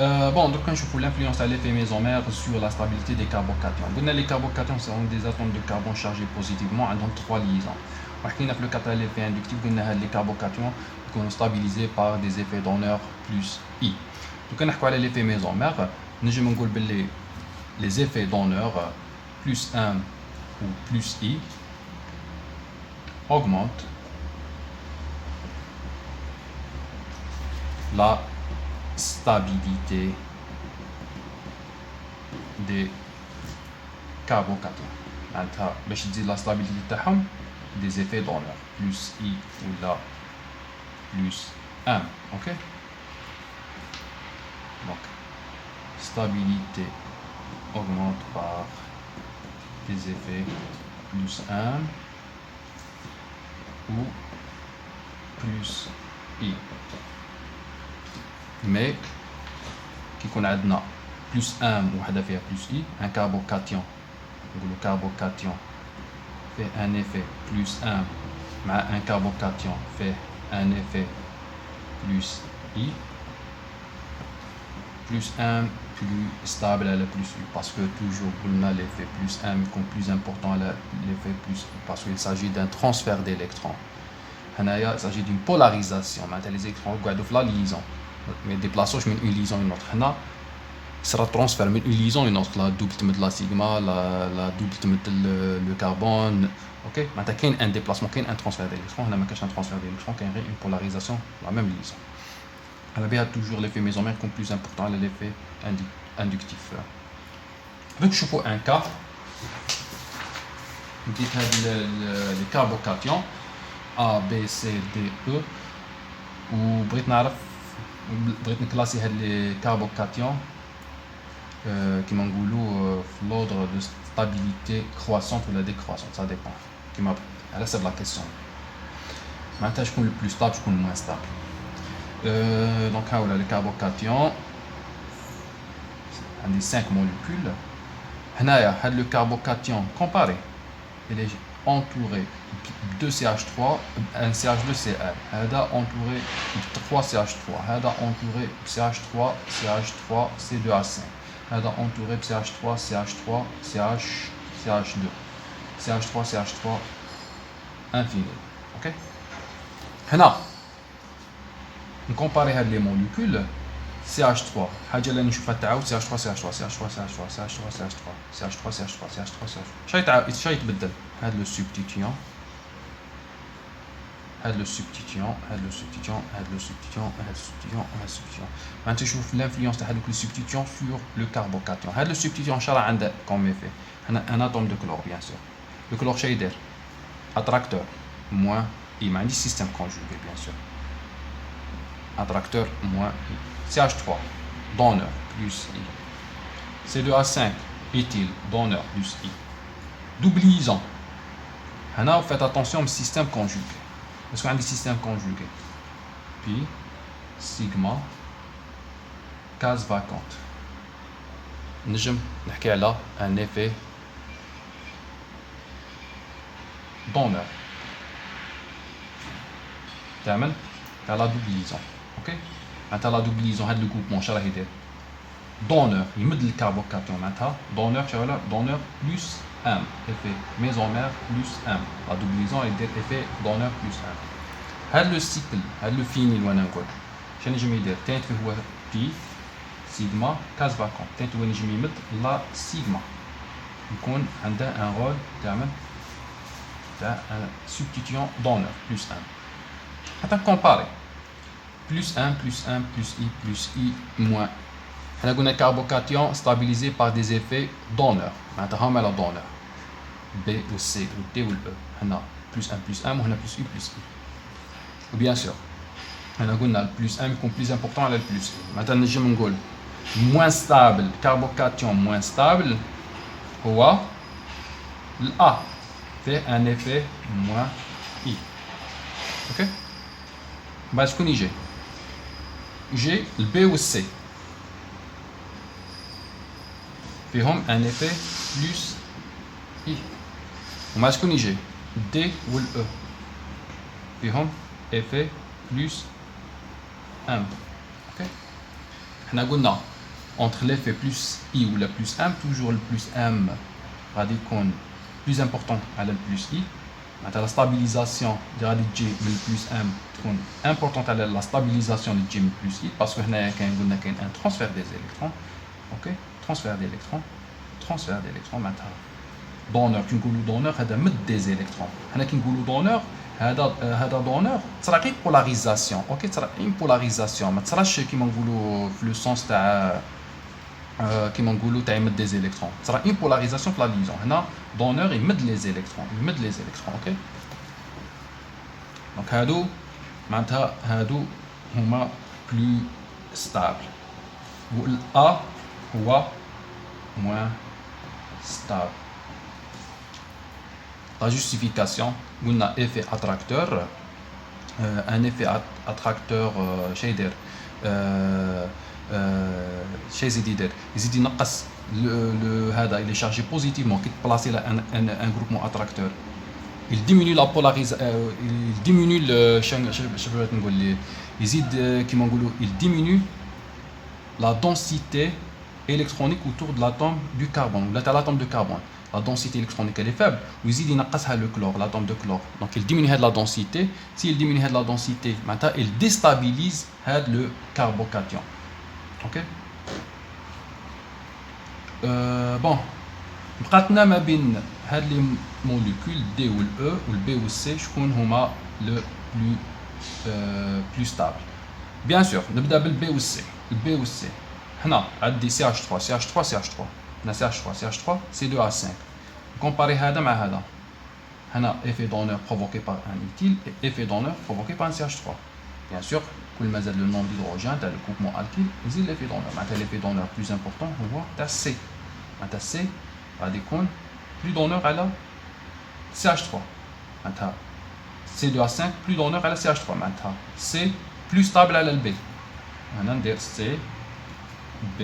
Bon, donc quand je fous l'influence à l'effet mésomère sur la stabilité des carbocations. Les carbocations sont des atomes de carbone chargés positivement dans 3 liaisons. وحكينا في le cas de l'effet inductif قلنا les carbocations sont stabilisés par des effets d'honneur plus I. Donc نحكوا على l'effet mésomère نجم نقول باللي les effets d'honneur plus 1 ou plus I augmentent la stabilité des carbocations. معناتها باش تزيد la stabilité تاعهم des effets d'honneur plus I ou là plus 1. Ok, donc stabilité augmente par des effets plus 1 ou plus I. Mais qui qu'on a عندنا plus 1 وحده فيها plus I, un carbocation, le carbocation fait un effet plus 1 مع un carbocation fait un effet plus I, plus 1 plus stable à la plus I, parce que toujours on a l'effet plus 1 comme plus important l'effet plus I, parce qu'il s'agit d'un transfert d'électrons. Il s'agit d'une polarisation, les électrons regardent la liaison, mais déplaçons d'une liaison à une autre. Là, sera transfert d'une liaison à une autre, la double de la sigma, la double de le carbone. Ok, maintenant qu'il y a un déplacement, qu'il y a un transfert d'électrons, on a un transfert d'électrons, qu'il y a une polarisation, la même liaison. Il y a toujours l'effet mésomère comme plus important que l'effet inductif. Donc je fais un cas, les carbocations A, B, C, D, E, ou بغيت نكلاسي هاد لي كاربوكاتيون كيما نقولوا في l'ordre de stabilité croissante ou la décroissante, ça dépend كيما على حسب لا كيسيون. معناتها شكون لو بلوس ستابل شكون موان ستابل. دونك ها ولا لي كاربوكاتيون عندي 5 molécules. هنايا هاد لو كاربوكاتيون كومباري il est entouré de CH3, un CH2Cl. هذا entouré de 3 CH3. هذا entouré de CH3, CH3, C2A5. هذا entouré de CH3, CH3, CH, CH2. CH3, CH3 infini. Ok? هنا نكومباري هاد لي موليكول CH3 حاجه اللي نشوفها تعاود CH3 CH3 CH3 CH3 CH3 CH3 CH3 CH3 CH3 CH3 شي يتبدل هاد لو سبستيتيون هاد لو سبستيتيون هاد لو سبستيتيون هاد لو سبستيتيون هاد سبستيتيون هاد سبستيتيون معناتها نشوف لانفلونس تاع هادوك لو سبستيتيون سور لو كاربوكاتيون. هاد لو سبستيتيون شرا عنده كوم ايفي هنا ان اتوم دو كلور بيان سور. لو كلور شي يدير اتراكتور موان اي ما عنديش سيستيم كونجوغي بيان سور. attracteur moins I. CH3, donneur plus I. C2A5, éthyle, donneur plus I. Double liaison. Maintenant, faites attention au système conjugué. Parce qu'on a des systèmes conjugués. Puis, sigma, case vacante. نجم نحكي على un effet donneur. تعمل على double liaison. Ok, معناتها لا double liaison هاد لو groupement شراه يدير donneur يمد الكاربوكاتيون معناتها donneur شغله donneur plus M effet mésomère plus M. La double liaison يدير effet donneur plus M. هاد لو سيكل هاد لو فيني اللي انا نقول شنو نجم يدير تاني هو بي سيغما كاز فاكون تاني هو نجم يمد لا سيغما يكون عنده ان رول تعمل تاع ان سبستيتيون donneur plus M. حتى كومباري plus 1, plus 1, plus I, moins. On a un carbocation stabilisé par des effets donneurs. Maintenant, on a la donneur. B ou C ou D ou E. On a plus 1, plus 1, on a plus I, plus I. Ou bien sûr, on a le plus 1 comme plus important, on a le plus I. Maintenant, je me dis moins stable, carbocation moins stable, ou A fait un effet moins I. Ok? Bah, je connais j'ai le B ou C. فيهم un effet plus I. وما شكون يجي D ou E. فيهم effet plus M. Ok. احنا قلنا entre l'effet plus I ou le plus M, toujours le plus M radicon plus important à le plus I. La stabilisation de J le plus M est importante à la stabilisation de J plus I parce que nous avons un transfert des électrons. Ok, transfert d'électrons. Maintenant, donneur, qui nous donneur, c'est des électrons. Nous avons donneur, هذا donneur, c'est une polarisation. Ok, c'est une polarisation. Mais c'est qui le sens qui m'ont des électrons. C'est une polarisation de la liaison. Là, donneur il met les électrons. Ok. Donc هادو معناتها هادو هما plus stable. A هو moins stable. La justification, on a effet attracteur, un effet attracteur chez ZDD. Il نقص هذا il est chargé positivement qui placer un groupement attracteur. Il diminue la polarisation, il diminue le il diminue la densité électronique autour de l'atome du carbone, l'atome de carbone. La densité électronique elle est faible, ou il diminue le chlore, l'atome de chlore. Donc il diminue la densité. S'il diminue la densité, maintenant il déstabilise le carbocation. Ok. Bon, maintenant ma bin les molécules D ou le E ou le B ou le C, je connais le plus stable. Bien sûr, le B ou C, le B ou C. هنا عندي CH3 CH3 CH3 هنا CH3 CH3 C2H5 comparer هذا مع هذا هنا effet donneur provoqué par un éthyle et effet donneur provoqué par un CH3 bien sûr كل ما زاد le nombre d'hydrogène تاع le groupement alkyle يزيد l'effet donneur معناتها l'effet donneur plus important هو تاع C معناتها C غادي يكون plus donneur على CH3 معناتها C2H5 plus donneur على CH3 معناتها C plus stable على الB هنا ندير C B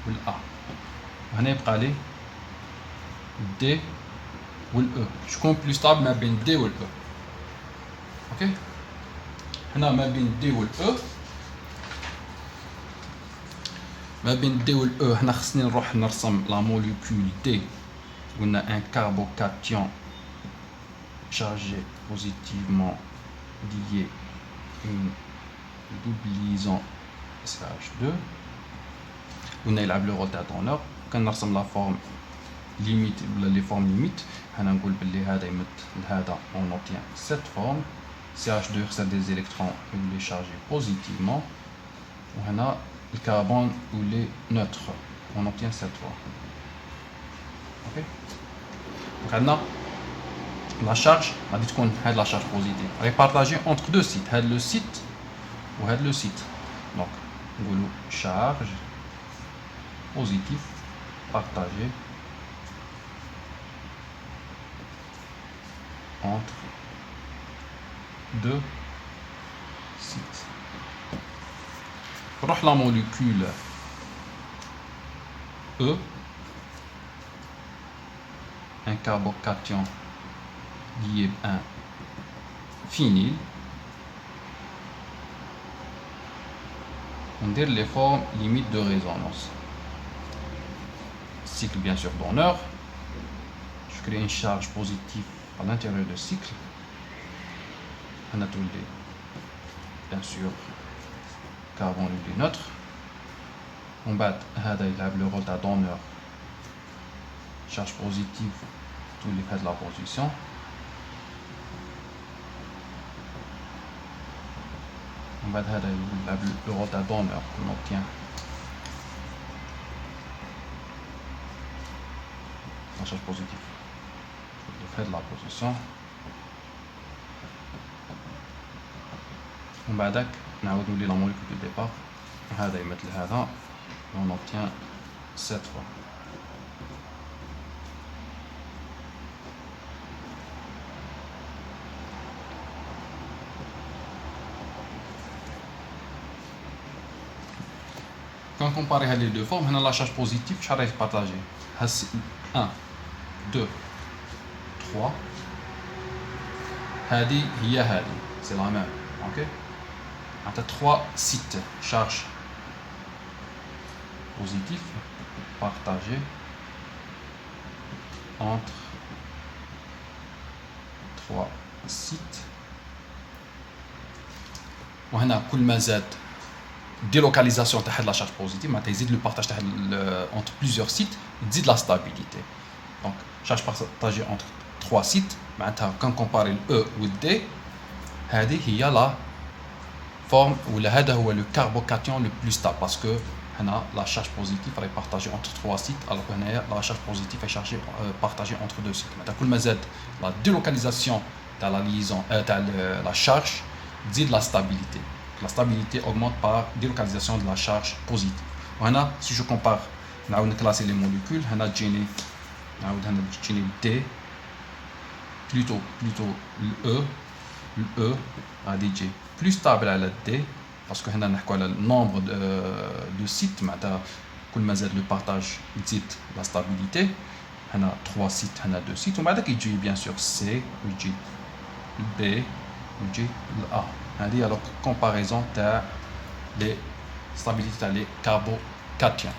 ou A. On a لي D ou E. Je compte plus stable ما بين D ou E. Ok. هنا ما بين D ou E. ما بين D ou E هنا خصني نروح نرسم la molécule D. On a un carbocation chargé positivement lié une double liaison CH2. On a le rôle d'adonneur. Quand on ressemble la forme limite, les formes limites, on obtient cette forme. CH2 c'est des électrons où il est chargé positivement. On a le carbone où il est neutre. On obtient cette forme. Ok. Donc la charge, on dit qu'on a la charge positive. Elle est partagée entre deux sites. Le site ou le site. Donc on charge positif partagé entre deux sites. Pour la molécule E, un carbocation lié à un phényl, on dit les formes limites de résonance. Cycle bien sûr donneur. Je crée une charge positive à l'intérieur du cycle. On a tous les bien sûr carbone et neutre. On bat le rôle de donneur. Charge positive tous les cas de la position. On bat le rôle de donneur. On obtient la charge positive. Le fait de la position. On va donc la molécule de départ. On obtient cette fois. Quand on compare les deux formes, on a la charge positive, je vais partager. 1, 2, 3. C'est la même. Ok? On a 3 sites charge positif partagé entre 3 sites. وهنا كل ما زاد délocalisation تاع la charge positive معناتها يزيد le partage تاع entre plusieurs sites تزيد la stabilité. Donc charge partagée entre 3 sites معناتها كان كومباري E و D هذه هي la forme ولا هذا هو le carbocation le plus stable parce que هنا la charge positive est partagée entre 3 sites alors que هنايا la charge positive est partagée entre 2 sites. معناتها كل ما زاد la délocalisation تاع la liaison تاع la charge تزيد la stabilité. La stabilité augmente par délocalisation de la charge positive. وهنا si je compare نعاود نكلاسي les molécules هنا تجيني نعاود هنا تجيني D plutôt le E غادي يجي plus stable على D parce que هنا نحكوا على nombre de sites معناتها كل ما زاد le partage تزيد la stabilité. هنا 3 sites هنا 2 sites ومن بعد يجي bien sûr C ويجي B ويجي A. هذه alors comparaison تاع les stabilités تاع les carbocations.